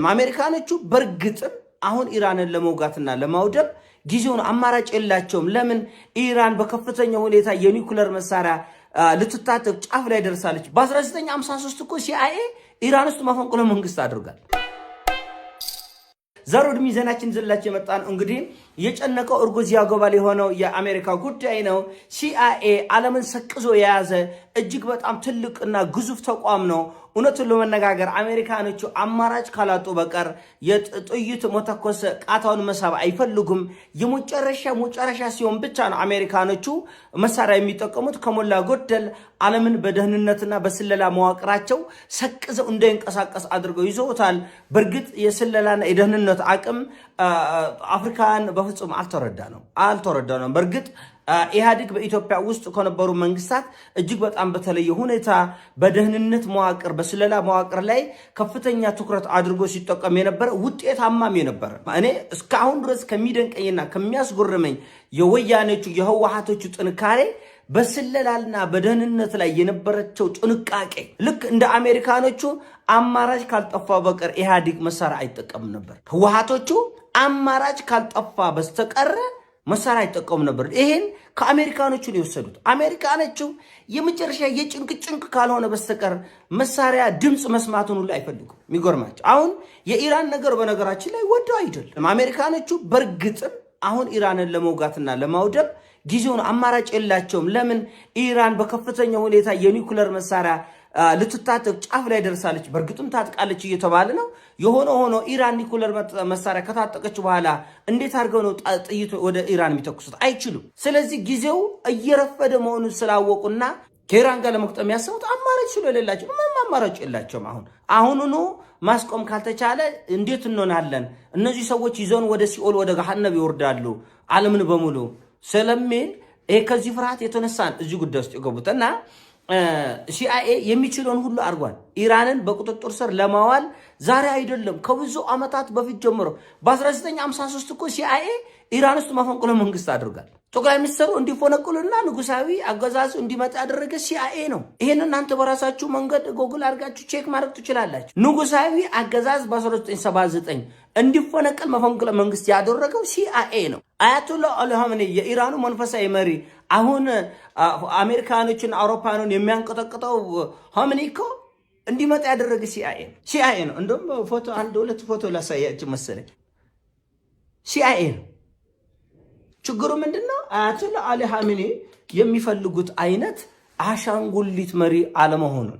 አሜሪካኖቹ በርግጥም አሁን ኢራንን ለመውጋትና ለማውደም ጊዜውን አማራጭ የላቸውም። ለምን ኢራን በከፍተኛ ሁኔታ የኒውክሌር መሳሪያ ልትታጠቅ ጫፍ ላይ ደርሳለች። በ1953 እኮ ሲአይኤ ኢራን ውስጥ መፈንቅለ መንግስት አድርጓል። ዛሬ ሚዛናችን ዘላች የመጣን እንግዲህ የጨነቀው እርጉዝ ያገባል የሆነው የአሜሪካ ጉዳይ ነው። ሲአይኤ ዓለምን ሰቅዞ የያዘ እጅግ በጣም ትልቅና ግዙፍ ተቋም ነው። እውነቱን ለመነጋገር አሜሪካኖቹ አማራጭ ካላጡ በቀር የጥይት መተኮስ ቃታውን መሳብ አይፈልጉም። የመጨረሻ ሲሆን ብቻ ነው አሜሪካኖቹ መሳሪያ የሚጠቀሙት። ከሞላ ጎደል ዓለምን በደህንነትና በስለላ መዋቅራቸው ሰቅዘው እንዳይንቀሳቀስ አድርገው ይዘውታል። በርግጥ የስለላና የደህንነት አቅም አፍሪካን በፍጹም አልተረዳነው። በርግጥ ኢህአዴግ በኢትዮጵያ ውስጥ ከነበሩ መንግስታት እጅግ በጣም በተለየ ሁኔታ በደህንነት መዋቅር በስለላ መዋቅር ላይ ከፍተኛ ትኩረት አድርጎ ሲጠቀም የነበረ ውጤታማም የነበረ እኔ እስካሁን ድረስ ከሚደንቀኝና ከሚያስጎርመኝ የወያኔዎቹ የህወሓቶቹ ጥንካሬ በስለላልና በደህንነት ላይ የነበረቸው ጥንቃቄ ልክ እንደ አሜሪካኖቹ አማራጭ ካልጠፋ በቀር ኢህአዴግ መሳሪያ አይጠቀምም ነበር። ህወሓቶቹ አማራጭ ካልጠፋ በስተቀር መሳሪያ አይጠቀሙ ነበር። ይሄን ከአሜሪካኖቹ ነው የወሰዱት። አሜሪካኖቹ የመጨረሻ የጭንቅ ካልሆነ በስተቀር መሳሪያ ድምጽ መስማቱን ሁሉ አይፈልጉም። የሚገርማቸው አሁን የኢራን ነገር በነገራችን ላይ ወደው አይደለም። አሜሪካኖቹ በርግጥም አሁን ኢራንን ለመውጋትና ለማውደም ጊዜውን አማራጭ የላቸውም። ለምን ኢራን በከፍተኛ ሁኔታ የኒውክሌር መሳሪያ ልትታጠቅ ጫፍ ላይ ደርሳለች። በርግጥም ታጥቃለች እየተባለ ነው። ሆኖ ኢራን ኒውክሌር መሳሪያ ከታጠቀች በኋላ እንዴት አድርገው ነው ጥይት ወደ ኢራን የሚተኩሱት? አይችሉም። ስለዚህ ጊዜው እየረፈደ መሆኑን ስላወቁና ከኢራን ጋር ለመቅጠም ያሰቡት አማራጭ ስለሌላቸው ምንም አማራጭ የላቸውም። አሁኑኑ ማስቆም ካልተቻለ እንዴት እንሆናለን? እነዚህ ሰዎች ይዘውን ወደ ሲኦል ወደ ገሃነም ይወርዳሉ ዓለምን በሙሉ ስለሚል ከዚህ ፍርሃት የተነሳን እዚህ ጉዳይ ውስጥ የገቡትና ሲአይኤ የሚችለውን ሁሉ አድርጓል። ኢራንን በቁጥጥር ስር ለማዋል ዛሬ አይደለም ከብዙ ዓመታት በፊት ጀምሮ በ1953 እኮ ሲአይኤ ኢራን ውስጥ መፈንቅለ መንግስት አድርጓል። ጠቅላይ ሚኒስትሩ እንዲፈነቅሉና ንጉሳዊ አገዛዙ እንዲመጣ ያደረገ ሲአይኤ ነው። ይሄን እናንተ በራሳችሁ መንገድ ጎግል አድርጋችሁ ቼክ ማድረግ ትችላላችሁ። ንጉሳዊ አገዛዝ በ1979 እንዲፈነቅል መፈንቅለ መንግስት ያደረገው ሲአይኤ ነው። አያቶላህ አሊ ኻሜኒ የኢራኑ መንፈሳዊ መሪ አሁን አሜሪካኖችን አውሮፓኖችን የሚያንቀጠቅጠው ኻሜኒ እኮ እንዲመጣ ያደረገ ሲአይኤ ነው። እንደውም ፎቶ አንድ ሁለት ፎቶ ላሳያችሁ መሰለኝ። ሲአይኤ ነው። ችግሩ ምንድነው? አያቶላህ አሊ ኻሜኒ የሚፈልጉት አይነት አሻንጉሊት መሪ አለመሆኑን